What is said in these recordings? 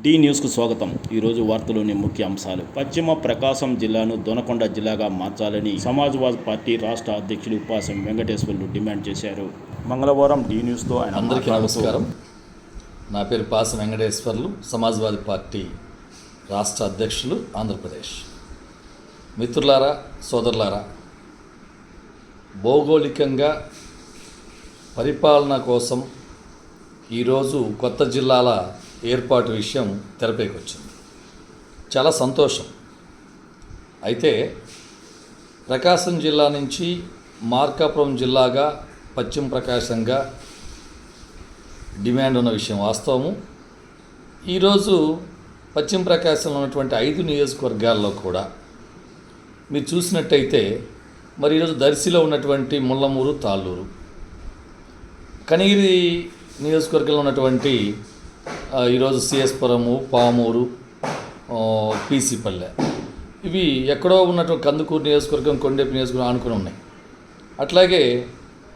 D న్యూస్కు స్వాగతం. ఈరోజు వార్తలోని ముఖ్య అంశాలు. పశ్చిమ ప్రకాశం జిల్లాను దొనకొండ జిల్లాగా మార్చాలని సమాజ్వాదీ పార్టీ రాష్ట్ర అధ్యక్షులు ఉపాసం వెంకటేశ్వర్లు డిమాండ్ చేశారు. మంగళవారం డి న్యూస్తో ఆయన అందరికీ నమస్కారం. నా పేరు పాసం వెంకటేశ్వర్లు, సమాజ్వాదీ పార్టీ రాష్ట్ర అధ్యక్షులు, ఆంధ్రప్రదేశ్. మిత్రులారా, సోదరులారా, భౌగోళికంగా పరిపాలన కోసం ఈరోజు కొత్త జిల్లాల ఏర్పాటు విషయం తెరపైకి వచ్చింది. చాలా సంతోషం. అయితే ప్రకాశం జిల్లా నుంచి మార్కాపురం జిల్లాగా పశ్చిమ ప్రకాశంగా డిమాండ్ ఉన్న విషయం వాస్తవము. ఈరోజు పశ్చిమ ప్రకాశంలో ఉన్నటువంటి 5 నియోజకవర్గాల్లో కూడా మీరు చూసినట్టయితే మరి ఈరోజు దర్శిలో ఉన్నటువంటి ముళ్ళమూరు, తాళ్ళూరు, కనిగిరి నియోజకవర్గంలో ఉన్నటువంటి ఈరోజు సిఎస్పురము, పామూరు, పీసీపల్లె, ఇవి ఎక్కడో ఉన్నటువంటి కందుకూరు నియోజకవర్గం, కొండేపు నియోజకవర్గం ఆనుకొని ఉన్నాయి. అట్లాగే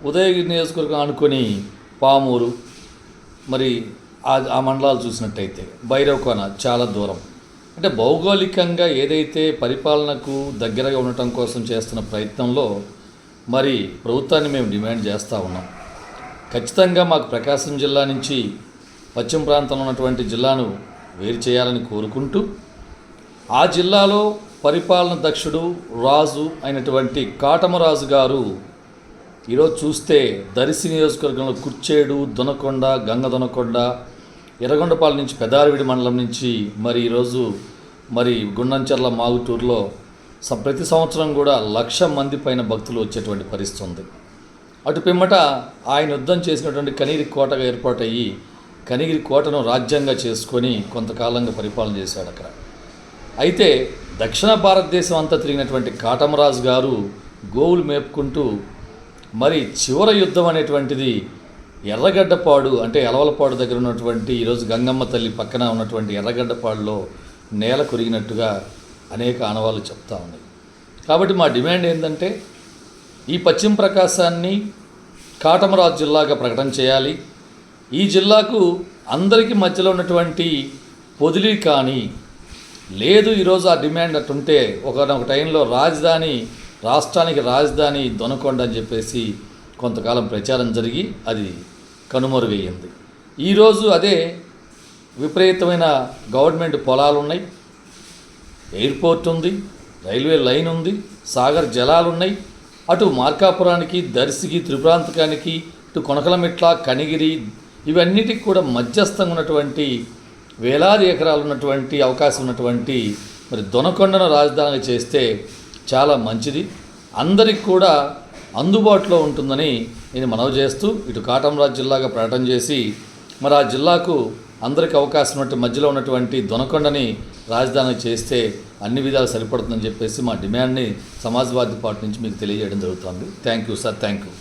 ఉదయగిరి నియోజకవర్గం ఆనుకొని పామూరు, మరి ఆ మండలాలు చూసినట్టయితే భైరవకోన చాలా దూరం. అంటే భౌగోళికంగా ఏదైతే పరిపాలనకు దగ్గరగా ఉండటం కోసం చేస్తున్న ప్రయత్నంలో మరి ప్రభుత్వాన్ని మేము డిమాండ్ చేస్తూ ఉన్నాం. ఖచ్చితంగా మాకు ప్రకాశం జిల్లా నుంచి పశ్చిమ ప్రాంతంలో ఉన్నటువంటి జిల్లాను వేరు చేయాలని కోరుకుంటూ, ఆ జిల్లాలో పరిపాలన దక్షుడు రాజు అయినటువంటి కాటమరాజు గారు ఈరోజు చూస్తే దర్శి నియోజకవర్గంలో కుర్చేడు, దొనకొండ, గంగదొనకొండ, ఎర్రగొండపాలెం నుంచి పెదారవిడి మండలం నుంచి మరి ఈరోజు మరి గుండంచెర్ల, మాగుటూరులో ప్రతి సంవత్సరం కూడా 1,00,000 మంది పైన భక్తులు వచ్చేటువంటి పరిస్థితి ఉంది. అటు పిమ్మట ఆయన యుద్ధం చేసినటువంటి కనిగిరి కోటగా ఏర్పాటయ్యి కనిగిరి కోటను రాజ్యంగా చేసుకొని కొంతకాలంగా పరిపాలన చేశాడు అక్కడ. అయితే దక్షిణ భారతదేశం అంతా తిరిగినటువంటి కాటమరాజు గారు గోవులు మేపుకుంటూ మరి చివరి యుద్ధం అనేటువంటిది ఎర్రగడ్డపాడు, అంటే ఎలవలపాడు దగ్గర ఉన్నటువంటి ఈరోజు గంగమ్మ తల్లి పక్కన ఉన్నటువంటి ఎర్రగడ్డపాడులో నేల కొరిగినట్టుగా అనేక ఆనవాళ్ళు చెప్తా ఉన్నాయి. కాబట్టి మా డిమాండ్ ఏంటంటే ఈ పశ్చిమ ప్రకాశాన్ని కాటమరాజు జిల్లాగా ప్రకటన చేయాలి. ఈ జిల్లాకు అందరికీ మధ్యలో ఉన్నటువంటి పొదిలి కానీ లేదు. ఈరోజు ఆ డిమాండ్ అట్టుంటే ఒక టైంలో రాజధాని, రాష్ట్రానికి రాజధాని దొనకొండ అని చెప్పేసి కొంతకాలం ప్రచారం జరిగి అది కనుమరుగయ్యింది. ఈరోజు అదే విపరీతమైన గవర్నమెంట్ పొలాలు ఉన్నాయి, ఎయిర్పోర్ట్ ఉంది, రైల్వే లైన్ ఉంది, సాగర్ జలాలు ఉన్నాయి. అటు మార్కాపురానికి, దర్శికి, త్రిపురాంతకానికి, ఇటు కొనకలమిట్ల, కనిగిరి, ఇవన్నిటికి కూడా మధ్యస్థంగా ఉన్నటువంటి వేలాది ఎకరాలు ఉన్నటువంటి అవకాశం ఉన్నటువంటి మరి దొనకొండను రాజధానిగా చేస్తే చాలా మంచిది, అందరికి కూడా అందుబాటులో ఉంటుందని నేను మనవి చేస్తూ ఇటు కాటమరాజు జిల్లాగా ప్రకటన చేసి మరి ఆ జిల్లాకు అందరికి అవకాశం ఉన్నట్టు మధ్యలో ఉన్నటువంటి దొనకొండని రాజధాని చేస్తే అన్ని విధాలు సరిపడుతుందని చెప్పేసి మా డిమాండ్ని సమాజ్వాదీ పార్టీ నుంచి మీకు తెలియజేయడం జరుగుతుంది. Thank you sir. Thank you.